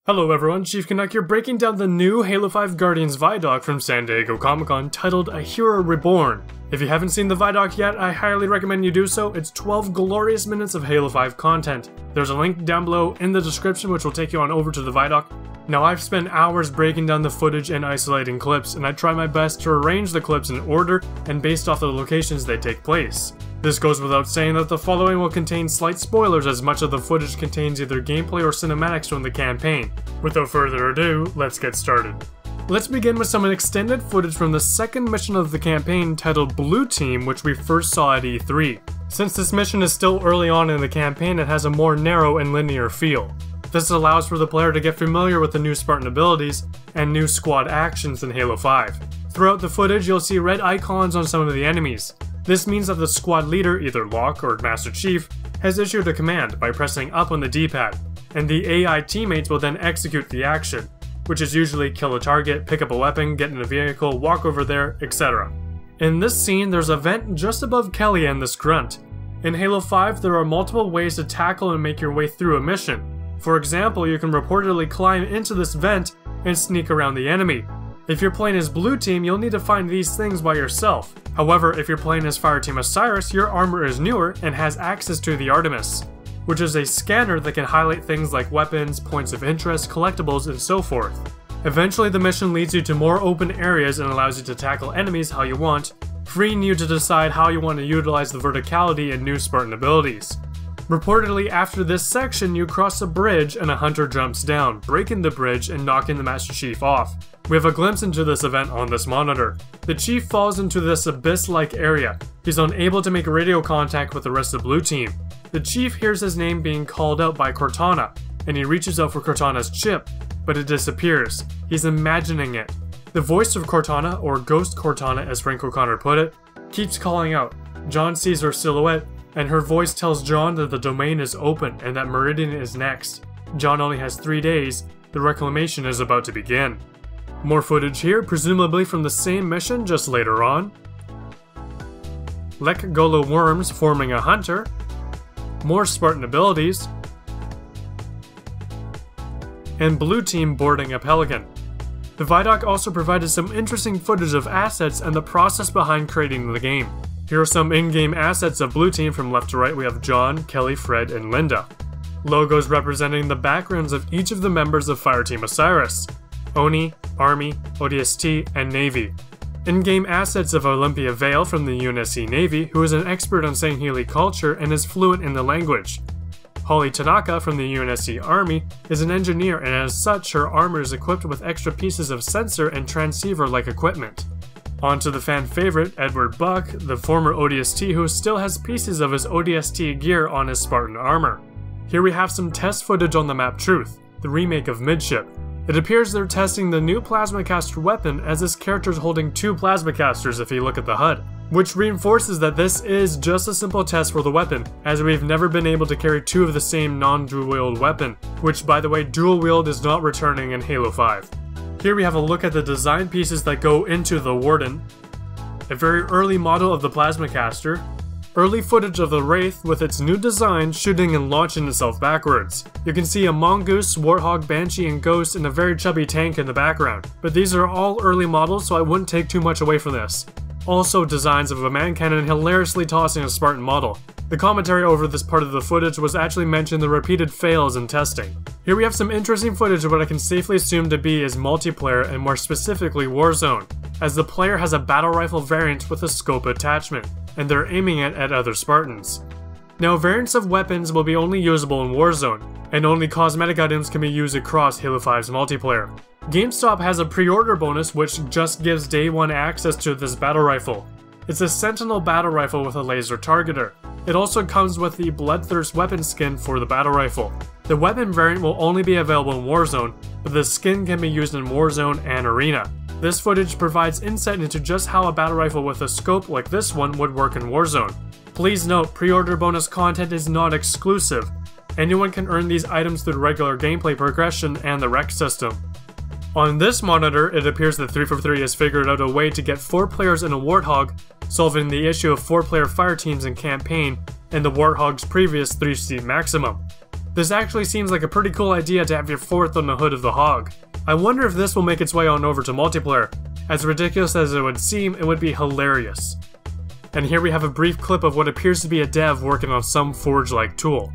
Hello everyone, Chief Canuck here, breaking down the new Halo 5 Guardians ViDoc from San Diego Comic-Con titled A Hero Reborn. If you haven't seen the ViDoc yet, I highly recommend you do so. It's 12 glorious minutes of Halo 5 content. There's a link down below in the description which will take you on over to the ViDoc. Now, I've spent hours breaking down the footage and isolating clips, and I try my best to arrange the clips in order and based off the locations they take place. This goes without saying that the following will contain slight spoilers, as much of the footage contains either gameplay or cinematics from the campaign. Without further ado, let's get started. Let's begin with some extended footage from the second mission of the campaign titled Blue Team, which we first saw at E3. Since this mission is still early on in the campaign, it has a more narrow and linear feel. This allows for the player to get familiar with the new Spartan abilities and new squad actions in Halo 5. Throughout the footage, you'll see red icons on some of the enemies. This means that the squad leader, either Locke or Master Chief, has issued a command by pressing up on the D-pad, and the AI teammates will then execute the action, which is usually kill a target, pick up a weapon, get in a vehicle, walk over there, etc. In this scene, there's a vent just above Kelly and this grunt. In Halo 5, there are multiple ways to tackle and make your way through a mission. For example, you can reportedly climb into this vent and sneak around the enemy. If you're playing as Blue Team, you'll need to find these things by yourself. However, if you're playing as Fireteam Osiris, your armor is newer and has access to the Artemis, which is a scanner that can highlight things like weapons, points of interest, collectibles, and so forth. Eventually, the mission leads you to more open areas and allows you to tackle enemies how you want, freeing you to decide how you want to utilize the verticality and new Spartan abilities. Reportedly, after this section, you cross a bridge and a hunter jumps down, breaking the bridge and knocking the Master Chief off. We have a glimpse into this event on this monitor. The Chief falls into this abyss-like area. He's unable to make radio contact with the rest of Blue Team. The Chief hears his name being called out by Cortana, and he reaches out for Cortana's chip, but it disappears. He's imagining it. The voice of Cortana, or Ghost Cortana as Frank O'Connor put it, keeps calling out. John sees her silhouette, and her voice tells John that the domain is open and that Meridian is next. John only has 3 days. The reclamation is about to begin. More footage here, presumably from the same mission just later on. Lek Golo worms forming a hunter. More Spartan abilities. And Blue Team boarding a Pelican. The ViDoc also provided some interesting footage of assets and the process behind creating the game. Here are some in-game assets of Blue Team. From left to right we have John, Kelly, Fred, and Linda. Logos representing the backgrounds of each of the members of Fireteam Osiris. Oni, Army, ODST, and Navy. In-game assets of Olympia Vale from the UNSC Navy, who is an expert on Sangheili culture and is fluent in the language. Holly Tanaka from the UNSC Army is an engineer, and as such her armor is equipped with extra pieces of sensor and transceiver-like equipment. On to the fan favorite, Edward Buck, the former ODST who still has pieces of his ODST gear on his Spartan armor. Here we have some test footage on the map Truth, the remake of Midship. It appears they're testing the new Plasmacaster weapon, as this character is holding 2 Plasmacasters if you look at the HUD, which reinforces that this is just a simple test for the weapon, as we've never been able to carry 2 of the same non-dual wield weapon, which by the way, dual wield is not returning in Halo 5. Here we have a look at the design pieces that go into the Warden, a very early model of the Plasmacaster, early footage of the Wraith with its new design shooting and launching itself backwards. You can see a Mongoose, Warthog, Banshee, and Ghost in a very chubby tank in the background, but these are all early models so I wouldn't take too much away from this. Also designs of a man cannon hilariously tossing a Spartan model. The commentary over this part of the footage was actually mentioning the repeated fails in testing. Here we have some interesting footage of what I can safely assume to be is multiplayer and more specifically Warzone, as the player has a battle rifle variant with a scope attachment, and they're aiming it at other Spartans. Now, variants of weapons will be only usable in Warzone, and only cosmetic items can be used across Halo 5's multiplayer. GameStop has a pre-order bonus which just gives day 1 access to this battle rifle. It's a Sentinel battle rifle with a laser targeter. It also comes with the Bloodthirst weapon skin for the battle rifle. The weapon variant will only be available in Warzone, but the skin can be used in Warzone and Arena. This footage provides insight into just how a battle rifle with a scope like this one would work in Warzone. Please note, pre-order bonus content is not exclusive. Anyone can earn these items through the regular gameplay progression and the rec system. On this monitor, it appears that 343 has figured out a way to get 4 players in a Warthog, solving the issue of 4-player fire teams in campaign and the Warthog's previous 3-seat maximum. This actually seems like a pretty cool idea to have your 4th on the hood of the Hog. I wonder if this will make its way on over to multiplayer. As ridiculous as it would seem, it would be hilarious. And here we have a brief clip of what appears to be a dev working on some forge-like tool.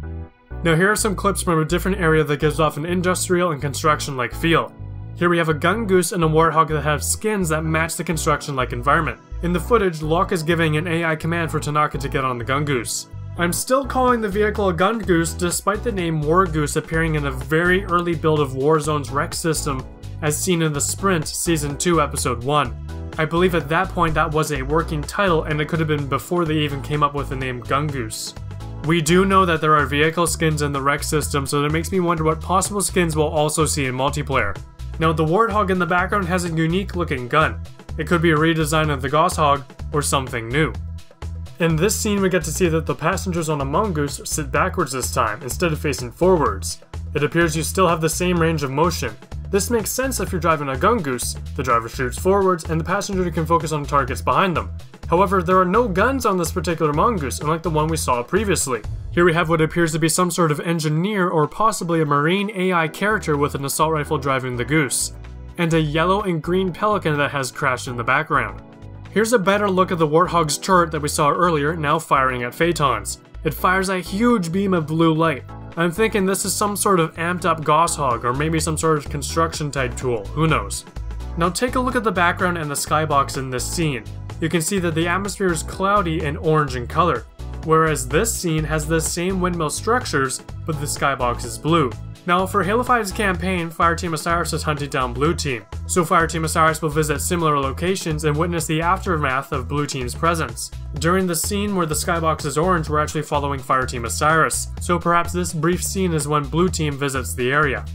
Now here are some clips from a different area that gives off an industrial and construction-like feel. Here we have a gungoose and a warthog that have skins that match the construction-like environment. In the footage, Locke is giving an AI command for Tanaka to get on the gungoose. I'm still calling the vehicle a gungoose despite the name Wargoose appearing in a very early build of Warzone's Rec system as seen in the Sprint Season 2 Episode 1. I believe at that point that was a working title and it could have been before they even came up with the name Gungoose. We do know that there are vehicle skins in the Rec system, so that makes me wonder what possible skins we'll also see in multiplayer. Now the Warthog in the background has a unique looking gun. It could be a redesign of the Goshawk or something new. In this scene we get to see that the passengers on a mongoose sit backwards this time instead of facing forwards. It appears you still have the same range of motion. This makes sense if you're driving a gungoose. The driver shoots forwards and the passenger can focus on targets behind them. However, there are no guns on this particular mongoose, unlike the one we saw previously. Here we have what appears to be some sort of engineer or possibly a marine AI character with an assault rifle driving the goose, and a yellow and green pelican that has crashed in the background. Here's a better look at the Warthogs Turret that we saw earlier, now firing at Phaetons. It fires a huge beam of blue light. I'm thinking this is some sort of amped up Goshawk or maybe some sort of construction type tool, who knows. Now take a look at the background and the skybox in this scene. You can see that the atmosphere is cloudy and orange in color, whereas this scene has the same windmill structures, but the skybox is blue. Now for Halo 5's campaign, Fireteam Osiris is hunting down Blue Team, so Fireteam Osiris will visit similar locations and witness the aftermath of Blue Team's presence. During the scene where the skybox is orange, we're actually following Fireteam Osiris, so perhaps this brief scene is when Blue Team visits the area.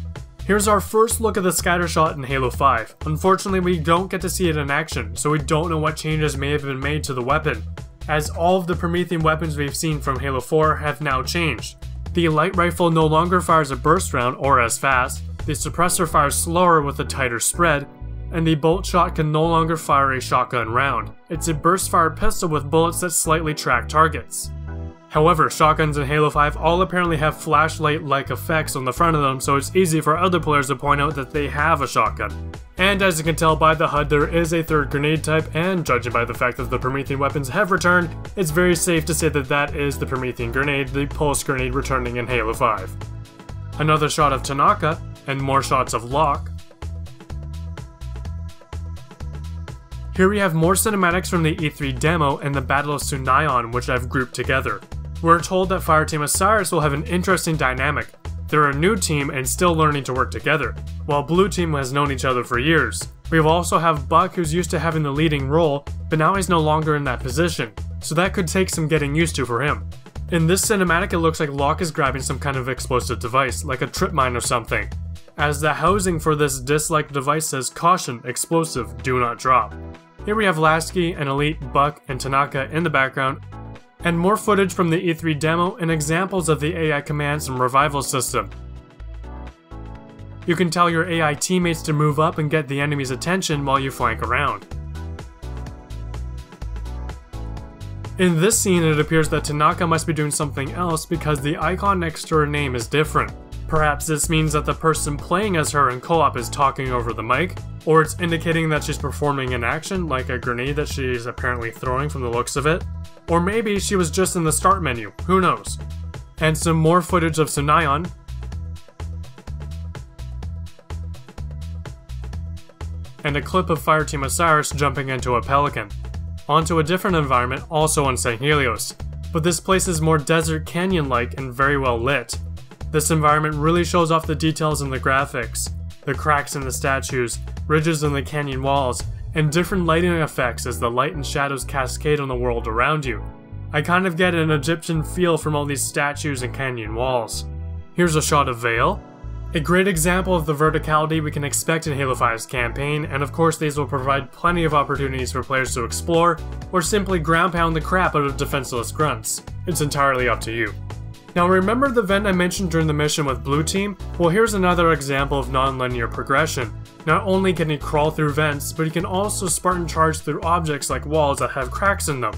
Here's our first look at the scatter shot in Halo 5. Unfortunately, we don't get to see it in action, so we don't know what changes may have been made to the weapon, as all of the Promethean weapons we've seen from Halo 4 have now changed. The light rifle no longer fires a burst round or as fast, the suppressor fires slower with a tighter spread, and the bolt shot can no longer fire a shotgun round. It's a burst fire pistol with bullets that slightly track targets. However, shotguns in Halo 5 all apparently have flashlight-like effects on the front of them, so it's easy for other players to point out that they have a shotgun. And as you can tell by the HUD, there is a third grenade type, and judging by the fact that the Promethean weapons have returned, it's very safe to say that that is the Promethean grenade, the pulse grenade returning in Halo 5. Another shot of Tanaka, and more shots of Locke. Here we have more cinematics from the E3 demo and the Battle of Sunayon, which I've grouped together. We're told that Fireteam Osiris will have an interesting dynamic. They're a new team and still learning to work together, while Blue Team has known each other for years. We also have Buck, who's used to having the leading role, but now he's no longer in that position, so that could take some getting used to for him. In this cinematic, it looks like Locke is grabbing some kind of explosive device, like a trip mine or something, as the housing for this disc-like device says "Caution, explosive, do not drop." Here we have Lasky, an Elite, Buck, and Tanaka in the background, and more footage from the E3 demo and examples of the AI commands and revival system. You can tell your AI teammates to move up and get the enemy's attention while you flank around. In this scene, it appears that Tanaka must be doing something else because the icon next to her name is different. Perhaps this means that the person playing as her in co-op is talking over the mic, or it's indicating that she's performing an action, like a grenade that she's apparently throwing from the looks of it. Or maybe she was just in the start menu, who knows. And some more footage of Sunayon. And a clip of Fireteam Osiris jumping into a pelican. Onto a different environment, also on St. Helios. But this place is more desert canyon-like and very well lit. This environment really shows off the details in the graphics, the cracks in the statues, ridges in the canyon walls, and different lighting effects as the light and shadows cascade on the world around you. I kind of get an Egyptian feel from all these statues and canyon walls. Here's a shot of Vale. A great example of the verticality we can expect in Halo 5's campaign, and of course these will provide plenty of opportunities for players to explore, or simply ground pound the crap out of defenseless grunts. It's entirely up to you. Now remember the vent I mentioned during the mission with Blue Team? Well, here's another example of non-linear progression. Not only can he crawl through vents, but he can also Spartan charge through objects like walls that have cracks in them.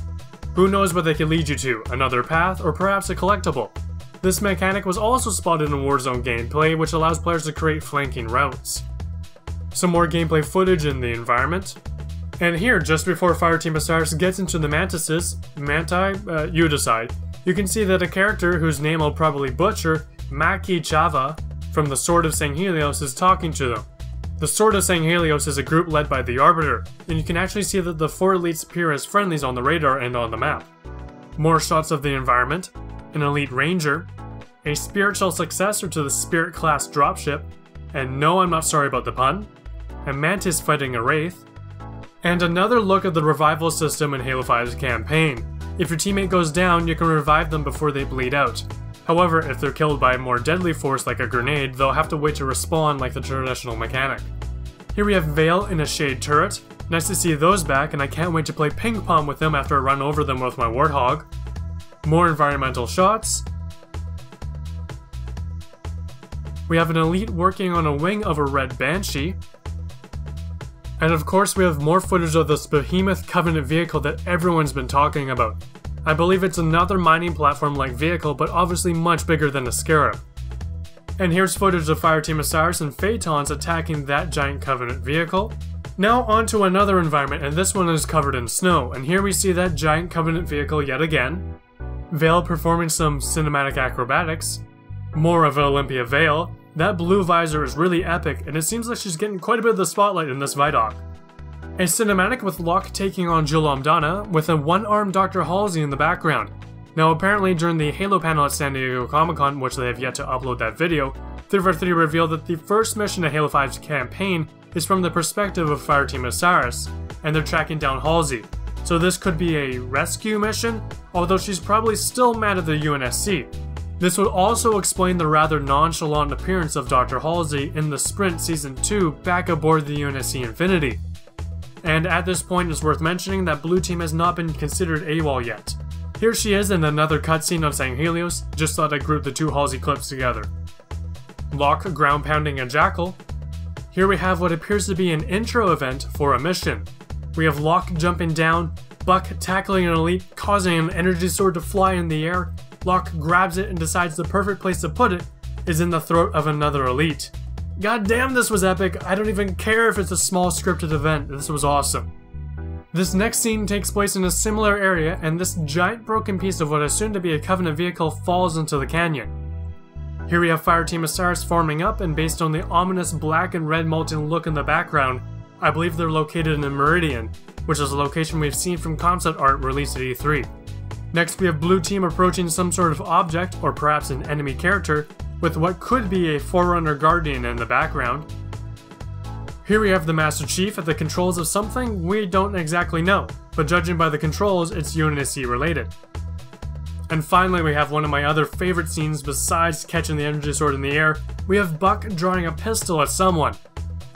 Who knows what they could lead you to, another path or perhaps a collectible. This mechanic was also spotted in Warzone gameplay, which allows players to create flanking routes. Some more gameplay footage in the environment. And here, just before Fireteam Osiris gets into the mantises, you decide, you can see that a character whose name I'll probably butcher, Maki Chava, from the Sword of Sanghelios is talking to them. The Sword of Sanghelios is a group led by the Arbiter, and you can actually see that the 4 elites appear as friendlies on the radar and on the map. More shots of the environment, an elite ranger, a spiritual successor to the Spirit class dropship, and no, I'm not sorry about the pun, a mantis fighting a wraith, and another look at the revival system in Halo 5's campaign. If your teammate goes down, you can revive them before they bleed out. However, if they're killed by a more deadly force like a grenade, they'll have to wait to respawn like the traditional mechanic. Here we have Vale in a Shade turret. Nice to see those back, and I can't wait to play ping pong with them after I run over them with my Warthog. More environmental shots. We have an elite working on a wing of a red Banshee. And of course we have more footage of this behemoth Covenant vehicle that everyone's been talking about. I believe it's another mining platform-like vehicle, but obviously much bigger than a Scarab. And here's footage of Fireteam Osiris and Phaetons attacking that giant Covenant vehicle. Now onto another environment, and this one is covered in snow, and here we see that giant Covenant vehicle yet again. Vale performing some cinematic acrobatics. More of Olympia Vale. That blue visor is really epic, and it seems like she's getting quite a bit of the spotlight in this ViDoc. A cinematic with Locke taking on Julamdana, with a one-armed Dr. Halsey in the background. Now apparently during the Halo panel at San Diego Comic-Con, which they have yet to upload that video, 343 revealed that the first mission of Halo 5's campaign is from the perspective of Fireteam Osiris, and they're tracking down Halsey. So this could be a rescue mission, although she's probably still mad at the UNSC. This would also explain the rather nonchalant appearance of Dr. Halsey in the Sprint Season 2 back aboard the UNSC Infinity. And at this point it's worth mentioning that Blue Team has not been considered AWOL yet. Here she is in another cutscene on Sanghelios, just thought I'd group the two Halsey clips together. Locke ground pounding a Jackal. Here we have what appears to be an intro event for a mission. We have Locke jumping down, Buck tackling an elite, causing an energy sword to fly in the air. Locke grabs it and decides the perfect place to put it is in the throat of another elite. God damn, this was epic. I don't even care if it's a small scripted event, this was awesome. This next scene takes place in a similar area, and this giant broken piece of what is soon to be a Covenant vehicle falls into the canyon. Here we have Fireteam Osiris forming up, and based on the ominous black and red molten look in the background, I believe they're located in Meridian, which is a location we've seen from concept art released at E3. Next we have Blue Team approaching some sort of object, or perhaps an enemy character, with what could be a Forerunner Guardian in the background. Here we have the Master Chief at the controls of something we don't exactly know, but judging by the controls, it's UNSC related. And finally we have one of my other favorite scenes besides catching the energy sword in the air. We have Buck drawing a pistol at someone.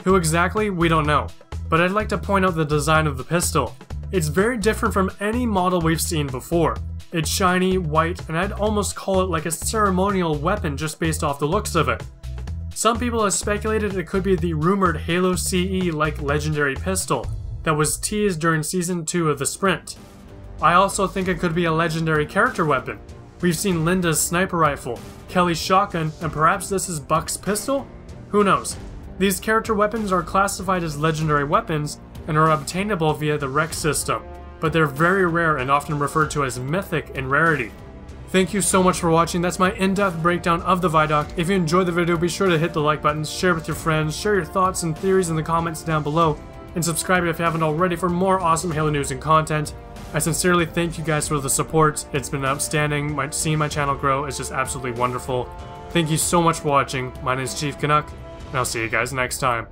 Who exactly, we don't know, but I'd like to point out the design of the pistol. It's very different from any model we've seen before. It's shiny, white, and I'd almost call it like a ceremonial weapon just based off the looks of it. Some people have speculated it could be the rumored Halo CE-like legendary pistol that was teased during Season 2 of the Sprint. I also think it could be a legendary character weapon. We've seen Linda's sniper rifle, Kelly's shotgun, and perhaps this is Buck's pistol? Who knows? These character weapons are classified as legendary weapons and are obtainable via the Rex system, but they're very rare and often referred to as mythic in rarity. Thank you so much for watching. That's my in-depth breakdown of the ViDoc. If you enjoyed the video, be sure to hit the like button, share with your friends, share your thoughts and theories in the comments down below, and subscribe if you haven't already for more awesome Halo news and content. I sincerely thank you guys for the support. It's been outstanding. Seeing my channel grow is just absolutely wonderful. Thank you so much for watching. My name is Chief Canuck, and I'll see you guys next time.